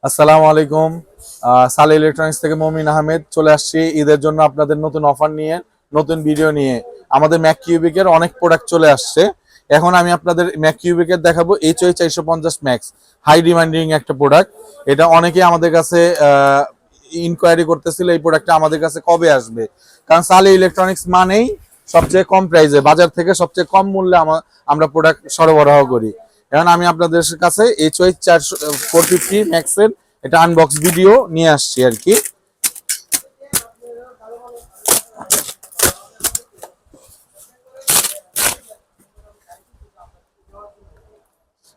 আসসালামু আলাইকুম। সালে ইলেকট্রনিক্স থেকে মমিন আহমেদ চলে আসছি ঈদের জন্য আপনাদের নতুন অফার নিয়ে, নতুন ভিডিও নিয়ে। আমাদের ম্যাক কিউবিকের অনেক প্রোডাক্ট চলে আসছে। এখন আমি আপনাদের ম্যাক কিউবিকের দেখাবো HOI 450 ম্যাক্স, হাই ডিমান্ডিং একটা প্রোডাক্ট। এটা অনেকেই আমাদের কাছে ইনকোয়ারি করতেছিল এই প্রোডাক্টটা আমাদের কাছে কবে আসবে, কারণ সালে ইলেকট্রনিক্স মানেই সবচেয়ে কম প্রাইসে, বাজার থেকে সবচেয়ে কম মূল্যে আমরা প্রোডাক্ট সরবরাহ করি। এখন আমি আপনাদের কাছে HOI 450 ম্যাক্সের এটা আনবক্স ভিডিও নিয়ে আসছি আর কি।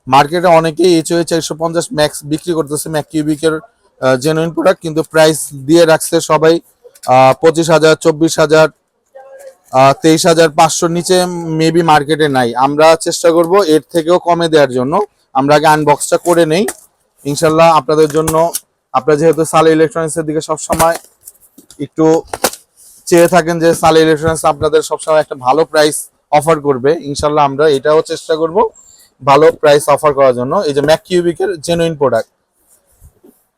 মার্কেটে অনেকেই HOI 450 ম্যাক্স বিক্রি করতেছে, ম্যাক কিউবিকের জেনুইন প্রোডাক্ট, কিন্তু প্রাইস দিয়ে রাখছে সবাই 25,000, 24,000, 23,500 নিচে মেবি মার্কেটে নাই। আমরা চেষ্টা করব এর থেকেও কমে দেওয়ার জন্য। আমরা আগে আনবক্সটা করে নেই ইনশাল্লাহ আপনাদের জন্য। আপনারা যেহেতু সালে ইলেকট্রনিক্সের দিকে সবসময় একটু চেয়ে থাকেন যে সালে ইলেকট্রনিক্স আপনাদের সবসময় একটা ভালো প্রাইস অফার করবে, ইনশাল্লাহ আমরা এটাও চেষ্টা করব ভালো প্রাইস অফার করার জন্য। এই যে ম্যাক কিউবিকের জেনুইন প্রোডাক্ট,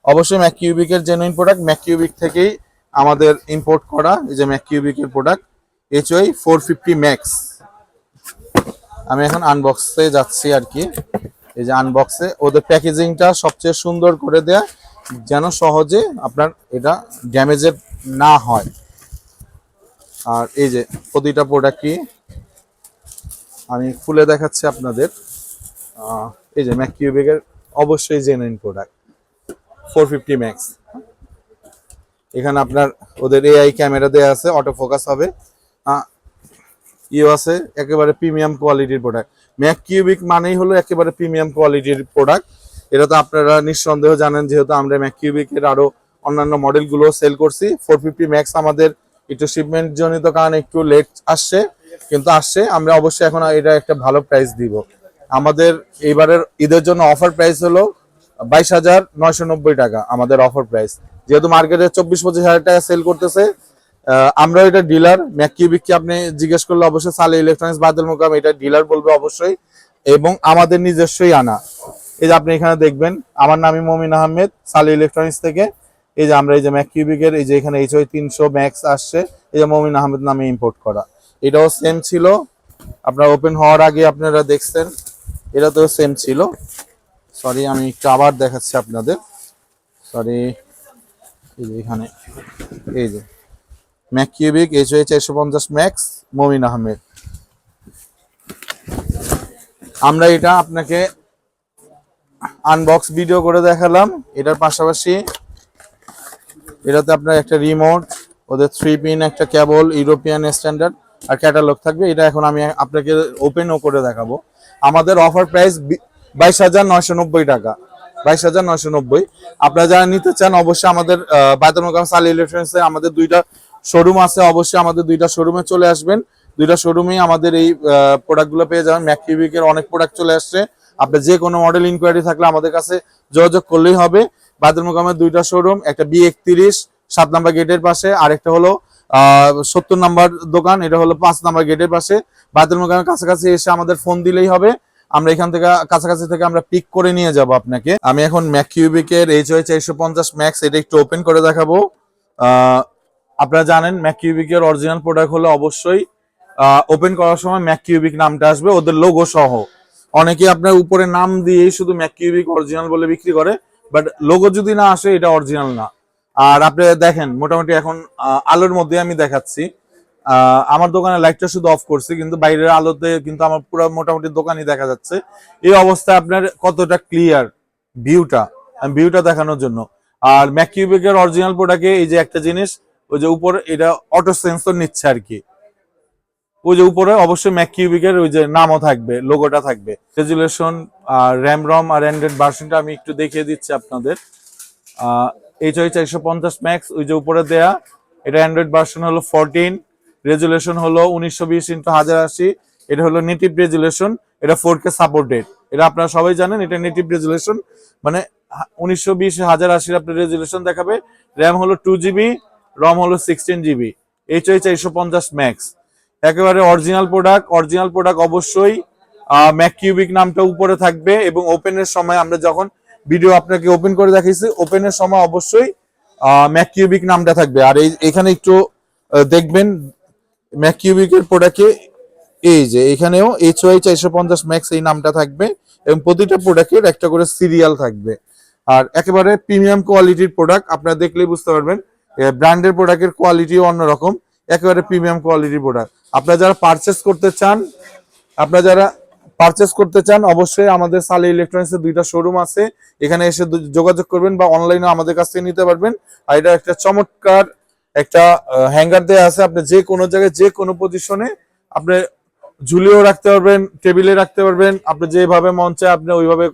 অবশ্যই ম্যাক কিউবিকের জেনুইন প্রোডাক্ট, ম্যাক কিউবিক থেকেই আমাদের ইম্পোর্ট করা। এই যে ম্যাক কিউবিকের প্রোডাক্ট HOI 450 ম্যাক্স। আমি এখন আনবক্সে যাচ্ছি আর কি। এই যে আনবক্সে ওদের প্যাকেজিংটা সবচেয়ে সুন্দর করে দেয়া, যেন সহজে আপনার এটা ড্যামেজের না হয়। আর এই যে প্রতিটা প্রোডাক্টই আমি খুলে দেখাচ্ছি আপনাদের। এই যে ম্যাক কিউবিকের অবশ্যই জেনুইন প্রোডাক্ট 450 ম্যাক্স। এখানে আপনার ওদের AI ক্যামেরা দেয়া আছে, অটো ফোকাস হবে, আছে, একেবারে প্রিমিয়াম কোয়ালিটির প্রোডাক্ট। ম্যাক কিউবিক মানেই হলো একেবারে প্রিমিয়াম কোয়ালিটির প্রোডাক্ট। এটা তো আপনারা নিঃসন্দেহ জানেন, যেহেতু আমরা ম্যাক কিউবিকের আরো অন্যান্য মডেলগুলো সেল করছি। 450 ম্যাক্স আমাদের একটু শিপমেন্ট জনিত কারণে একটু লেট আসছে, কিন্তু আসছে। আমরা অবশ্যই এখন এটা একটা ভালো প্রাইস দিব। আমাদের এইবারের ঈদের জন্য অফার প্রাইস হলো 22,990 টাকা আমাদের অফার প্রাইস। যেহেতু মার্কেটে 24-25 হাজার টাকা সেল করতেছে, আমরা এটা ডিলার। ম্যাক কিউবিককে আপনি জিজ্ঞেস করলে অবশ্যই সালে ইলেকট্রনিক্স বাদল মোকাম এটা ডিলার বলবে অবশ্যই, এবং আমাদের নিজস্বই আনা। এই যে আপনি এখানে দেখবেন আমার নামই মমিন আহমেদ, সালে ইলেকট্রনিক্স থেকে। এই যে আমরা এই যে ম্যাক কিউবিকের এই যে এখানে HOI 300 ম্যাক্স আসছে, এই যে মমিন আহমেদ নামে ইম্পোর্ট করা। এটাও সেম ছিল, আপনার ওপেন হওয়ার আগে আপনারা দেখছেন, এটা তো সেম ছিল। সরি, আমি একটু আবার দেখাচ্ছি আপনাদের। সরি, এই যে এখানে এই যে ম্যাক কিউবিক HOI 450 ম্যাক্স মমিন আহমেদ। আমরা এটা আপনাকে আনবক্স ভিডিও করে দেখালাম। এটার পাশাপাশি এটাতে আপনার একটা রিমোট, ওদের 3 পিন একটা কেবল, ইউরোপিয়ান স্ট্যান্ডার্ড, আর ক্যাটালগ থাকবে। এটা এখন আমি আপনাকে ওপেনও করে দেখাবো। আমাদের অফার প্রাইস 22,990 টাকা, 22,990। আপনারা যারা নিতে চান অবশ্যই আমাদের বায়তুল মোকাররম সালে ইলেকট্রনিক্সে আমাদের 2টা শোরুম আছে। অবশ্যই আমাদের 2টা শোরুমে চলে আসবেন। 2টা শোরুমেই আমাদের এই প্রোডাক্টগুলো পেয়ে যাবেন। ম্যাক কিউবিকের অনেক প্রোডাক্ট চলে আসছে। আপনার যে কোনো মডেল ইনকোয়ারি থাকলে আমাদের কাছে যোগাযোগ করলেই হবে। বায়তুল মোকাররমের 2টা শোরুম, একটা B31 7 নাম্বার গেটের পাশে, আর একটা হলো 70 নাম্বার দোকান, এটা হলো 5 নাম্বার গেটের পাশে। বায়তুল মোকাররমের কাছাকাছি এসে আমাদের ফোন দিলেই হবে, আমরা এখান থেকে কাছাকাছি থেকে আমরা পিক করে নিয়ে যাব আপনাকে। আমি এখন ম্যাক কিউবিকের HOI 450 ম্যাক্স এটা একটু ওপেন করে দেখাবো। আপনারা জানেন ম্যাক কিউবিকের অরিজিনাল প্রোডাক্ট হলে অবশ্যই ওপেন করার সময় ম্যাক কিউবিক নামটা আসবে ওদের লোগো সহ। অনেকে আপনার উপরে নাম দিয়েই শুধু ম্যাক কিউবিক অরিজিনাল বলে বিক্রি করে, বাট লোগো যদি না আসে এটা অরিজিনাল না। আর আপনি দেখেন মোটামুটি এখন আলোর মধ্যে আমি দেখাচ্ছি, আমার দোকানের লাইটটা শুধু অফ করছি, কিন্তু বাইরের আলোতে কিন্তু আমার পুরো মোটামুটি দোকানই দেখা যাচ্ছে। এই অবস্থায় আপনার কতটা ক্লিয়ার ভিউটা দেখানোর জন্য। আর ম্যাক কিউবিকের অরিজিনাল প্রোডাক্টে এই যে একটা জিনিস, ওই যে উপরে এটা অটো সেন্সর নিচ্ছে আর কি। ওই যে উপরে অবশ্যই ম্যাক কিউবিকের ওই যে নামও থাকবে, লোগোটা থাকবে। রেজুলেশন আর র্যাম রম আর অ্যান্ড্রয়েড ভার্সনটা আমি একটু দেখিয়ে দিচ্ছি আপনাদের। HOI 450 ম্যাক্স ওই যে উপরে দেয়া, এটা অ্যান্ড্রয়েড ভার্সন হলো 14, রেজুলেশন হলো 1920x1080। এটা হলো নেটিভ রেজুলেশন, এটা 4K সাপোর্টেড। এটা আপনারা সবাই জানেন, এটা নেটিভ রেজুলেশন মানে 1920x1080 আপনার রেজুলেশন দেখাবে। র্যাম হলো 2GB, রম হলো 16GB। HOI 450 ম্যাক্স একেবারে অরিজিনাল প্রোডাক্ট অবশ্যই ম্যাক কিউবিক নামটা উপরে থাকবে, এবং ওপেনের সময় আমরা যখন ভিডিও আপনাকে ওপেন করে দেখাইছি, ওপেনের সময় অবশ্যই ম্যাককিউবিক নামটা থাকবে। আর এখানে একটু দেখবেন ম্যাককিউবিকের প্রোডাক্টে এই যে এখানেও HY 450 ম্যাক্স এই নামটা থাকবে এবং প্রতিটা প্রোডাক্টের একটা করে সিরিয়াল থাকবে। আর একেবারে প্রিমিয়াম কোয়ালিটির প্রোডাক্ট, আপনারা দেখলেই বুঝতে পারবেন ব্র্যান্ডের প্রোডাক্টের কোয়ালিটিও অন্যরকম, একেবারে প্রিমিয়াম কোয়ালিটির প্রোডাক্ট। আপনারা যারা পারচেস করতে চান অবশ্যই আমাদের সালে ইলেকট্রনিক্সের 2টা শোরুম আছে, এখানে এসে যোগাযোগ করবেন বা অনলাইনে আমাদের কাছ থেকে নিতে পারবেন। আর এটা একটা চমৎকার একটা হ্যাঙ্গার দেয়া আছে, আপনি যে কোনো জায়গায় যে কোনো পজিশনে আপনি ঝুলিয়েও রাখতে পারবেন, টেবিলে রাখতে পারবেন, আপনি যেভাবে মন চায় আপনি ওইভাবে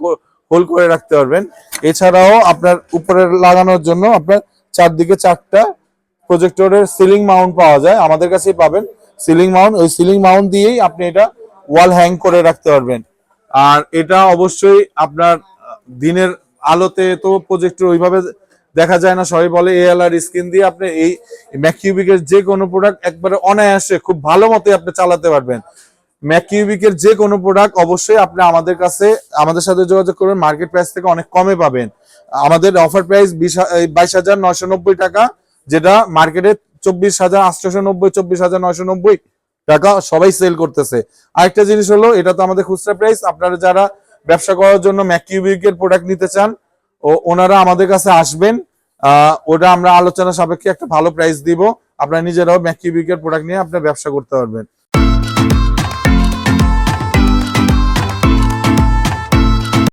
হোল্ড করে রাখতে পারবেন। এছাড়াও আপনার উপরে লাগানোর জন্য আপনার চারদিকে 4টা প্রজেক্টরের সিলিং মাউন্ট পাওয়া যায়, আমাদের কাছেই পাবেন সিলিং মাউন্ট। ওই সিলিং মাউন্ট দিয়েই আপনি এটা ওয়াল হ্যাং করে রাখতে পারবেন। আর এটা অবশ্যই আপনার দিনের আলোতে তো প্রজেক্টর ওইভাবে দেখা যায় না, সবাই বলে ALR স্ক্রিন দিয়ে আপনি এই ম্যাককিউবিকের যে কোনো প্রোডাক্ট একবারে অনায়াসে খুব ভালো মতো আপনি চালাতে পারবেন। ম্যাককিউবিকের যে কোনো প্রোডাক্ট অবশ্যই আপনি আমাদের সাথে যোগাযোগ করবেন, মার্কেট প্রাইস থেকে অনেক কমে পাবেন। আমাদের অফার প্রাইস 22,990 টাকা, যেটা মার্কেটে 24,890 24,990 টাকা সবাই সেল করতেছে। আরেকটা জিনিস হলো, এটা তো আমাদের খুচরা প্রাইস, আপনারা যারা ব্যবসা করার জন্য ম্যাককিউবিকের প্রোডাক্ট নিতে চান ওনারা আমাদের কাছে আসবেন, ওটা আমরা আলোচনা সাপেক্ষে একটা ভালো প্রাইস দিব, আপনারা নিজেরাও ম্যাককিউবিকের প্রোডাক্ট নিয়ে আপনার ব্যবসা করতে পারবেন।